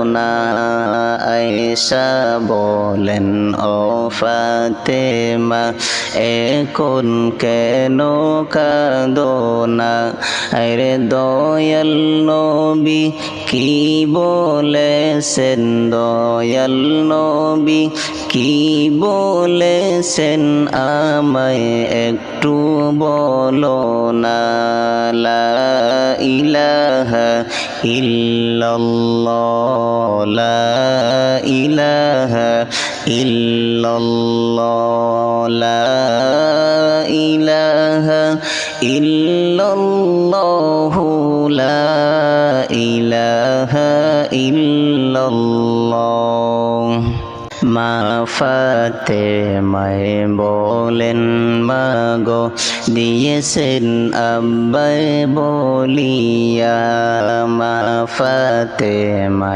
না আয়েশা বলেন ও ফাতেমা এখন কেন কাঁদো না আরে দয়াল নবী কি বলেছেন দয়াল নবী কি বলেছেন আমায় একটু বলো না লা ইলাহা ইল্লাল্লাহ লা ইলাহা ইল্লাল্লাহ লা ইলাহা ইল্লাল্লাহ লা ইলাহা ইল্লাল্লাহ মা ফাতেমায় বলেন মাগো দিয়েছেন আব্বাই বলিয়া মা ফাতেমায়